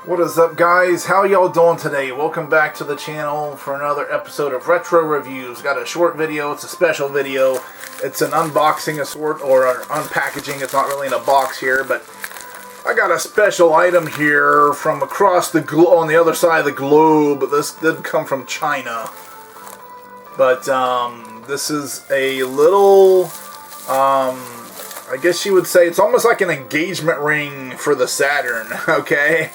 What is up, guys? How y'all doing today? Welcome back to the channel for another episode of Retro Reviews. Got a short video. It's a special video. It's an unboxing of sort, or an unpackaging. It's not really in a box here, but I got a special item here from across the on the other side of the globe. This did come from China, but this is a little I guess you would say it's almost like an engagement ring for the Saturn, okay?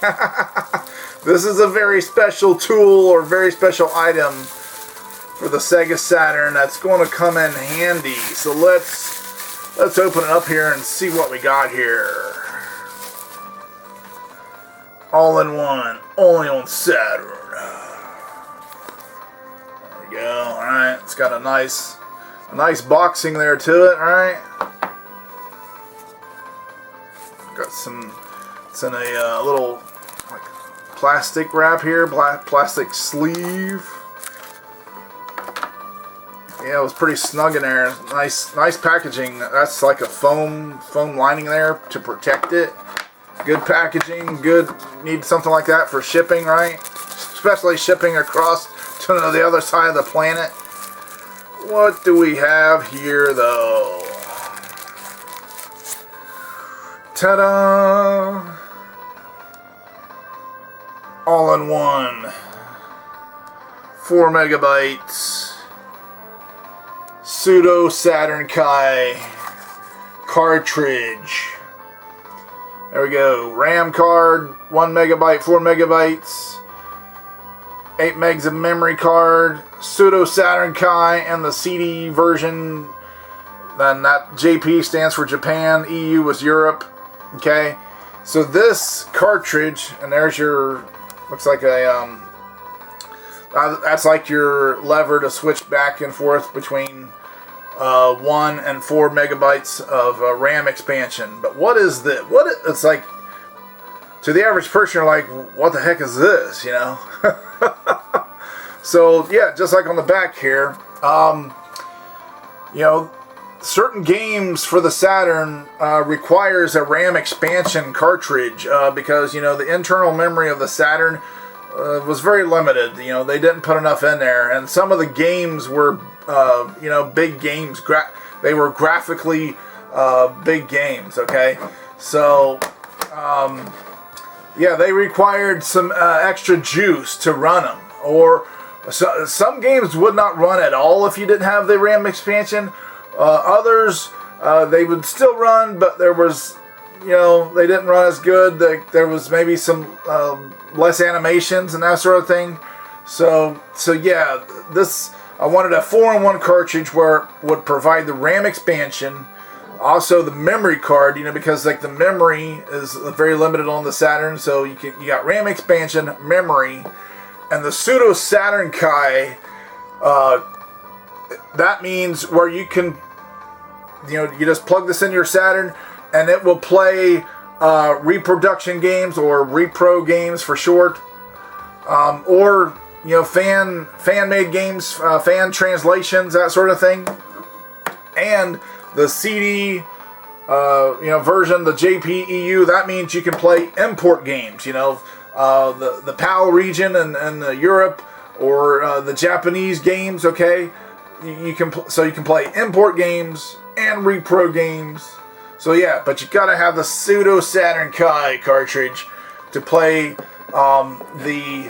This is a very special tool or very special item for the Sega Saturn that's going to come in handy. So let's open it up here and see what we got here. All in one, only on Saturn. There we go. Alright, it's got a nice boxing there to it, alright? Got some, it's in a little like plastic wrap here, plastic sleeve. Yeah, it was pretty snug in there. Nice packaging. That's like a foam lining there to protect it. Good packaging. Good. Need something like that for shipping, right? Especially shipping across to the other side of the planet. What do we have here, though? Ta-da! All in one. 4 megabytes. Pseudo Saturn Kai cartridge. There we go. RAM card, 1 megabyte, 4 megabytes. 8 megs of memory card. Pseudo Saturn Kai and the CD version. Then that JP stands for Japan. EU was Europe. Okay, so this cartridge, and there's your, looks like a, that's like your lever to switch back and forth between 1 and 4 megabytes of RAM expansion. But what is this? It's like, to the average person, you're like, what the heck is this, you know? So, yeah, just like on the back here, you know, certain games for the Saturn requires a RAM expansion cartridge because, you know, the internal memory of the Saturn was very limited. You know, they didn't put enough in there, and some of the games were, you know, big games. They were graphically big games. Okay, so yeah, they required some extra juice to run them, or some games would not run at all if you didn't have the RAM expansion. Others, they would still run, but there was, you know, they didn't run as good. There was maybe some less animations and that sort of thing. So yeah, I wanted a 4-in-1 cartridge where it would provide the RAM expansion, also the memory card, you know, because like the memory is very limited on the Saturn. So you got RAM expansion, memory, and the Pseudo Saturn Kai. That means where you can, you know, you just plug this in your Saturn and it will play reproduction games or repro games for short, or, you know, fan-made games, fan translations, that sort of thing. And the CD, you know, version, the JPEU, that means you can play import games, you know, the PAL region and Europe, or the Japanese games, okay? You can play import games and repro games. So yeah, but you gotta have the Pseudo Saturn Kai cartridge to play the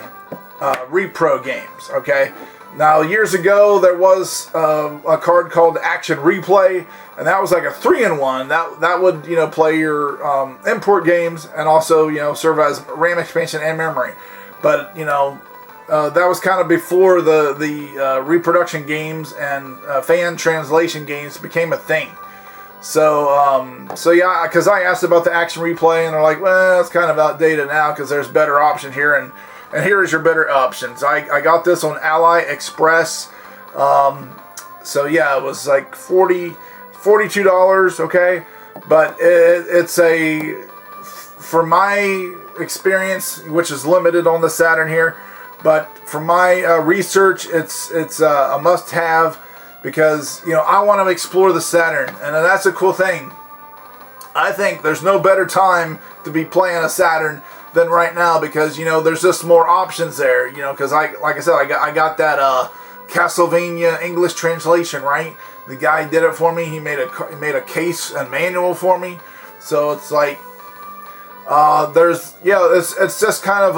repro games. Okay. Now, years ago there was a card called Action Replay, and that was like a 3-in-1. That would, you know, play your import games and also, you know, serve as RAM expansion and memory. But, you know, that was kind of before the reproduction games and fan translation games became a thing. So yeah, because I asked about the Action Replay, and they're like, well, it's kind of outdated now because there's better option here, and here is your better options. I got this on AliExpress. So yeah, it was like $42, okay? But it's for my experience, which is limited on the Saturn here, but for my research, it's a must-have, because, you know, I want to explore the Saturn, and that's a cool thing. I think there's no better time to be playing a Saturn than right now, because, you know, there's just more options there, you know, because like I said, I got that Castlevania English translation, right? The guy did it for me. He made a case and manual for me. So it's like, it's just kind of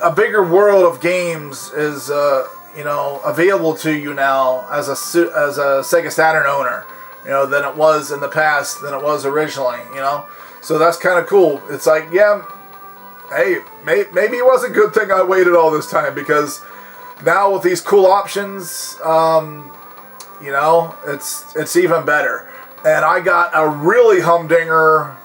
a bigger world of games is you know, available to you now as a Sega Saturn owner, you know, than it was in the past, than it was originally, you know. So that's kind of cool. It's like, yeah, hey, maybe it was a good thing I waited all this time, because now with these cool options, you know, it's even better. And I got a really humdinger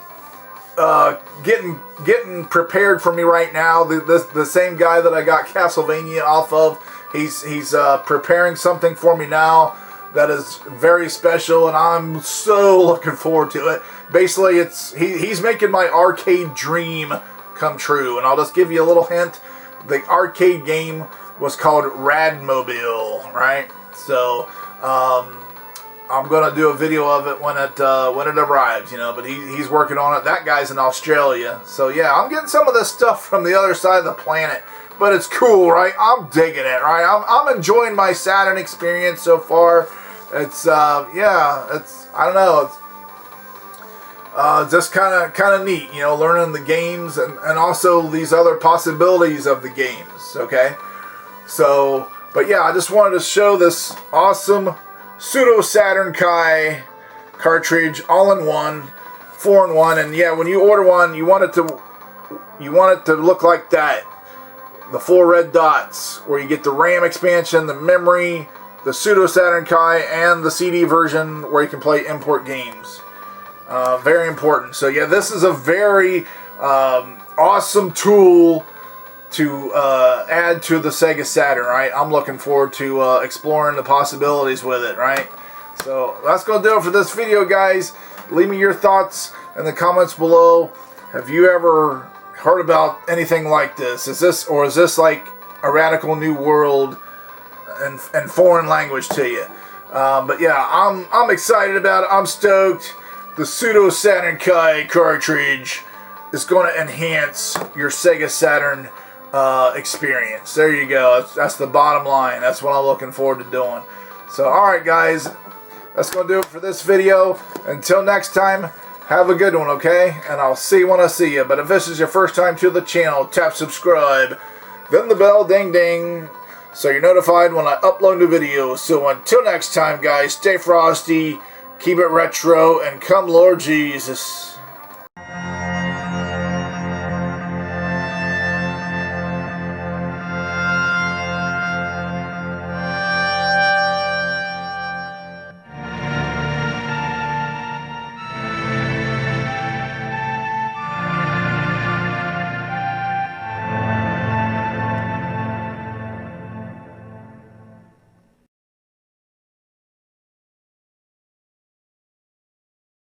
getting prepared for me right now. The same guy that I got Castlevania off of, he's preparing something for me now that is very special, and I'm so looking forward to it. Basically, he's making my arcade dream come true, and I'll just give you a little hint. The arcade game was called Radmobile, right? So I'm gonna do a video of it when it arrives, you know. But he's working on it. That guy's in Australia, so yeah, I'm getting some of this stuff from the other side of the planet. But it's cool, right? I'm digging it, right? I'm enjoying my Saturn experience so far. It's yeah, I don't know, it's just kind of neat, you know, learning the games and also these other possibilities of the games. Okay, so but yeah, I just wanted to show this awesome Pseudo Saturn Kai cartridge, all-in-one, 4-in-1, and yeah, when you order one, you want it to look like that. The 4 red dots, where you get the RAM expansion, the memory, the Pseudo Saturn Kai, and the CD version where you can play import games. Very important. So yeah, this is a very awesome tool to add to the Sega Saturn, right? I'm looking forward to exploring the possibilities with it, right? So that's going to do it for this video, guys. Leave me your thoughts in the comments below. Have you ever heard about anything like this? Is this like a radical new world and foreign language to you? But yeah, I'm excited about it. I'm stoked. The Pseudo Saturn Kai cartridge is going to enhance your Sega Saturn experience. There you go. That's the bottom line. That's what I'm looking forward to doing. So alright, guys, that's going to do it for this video. Until next time, have a good one, okay? And I'll see you when I see you. But if this is your first time to the channel, tap subscribe, then the bell, ding ding, so you're notified when I upload new videos. So until next time, guys, stay frosty, keep it retro, and come Lord Jesus.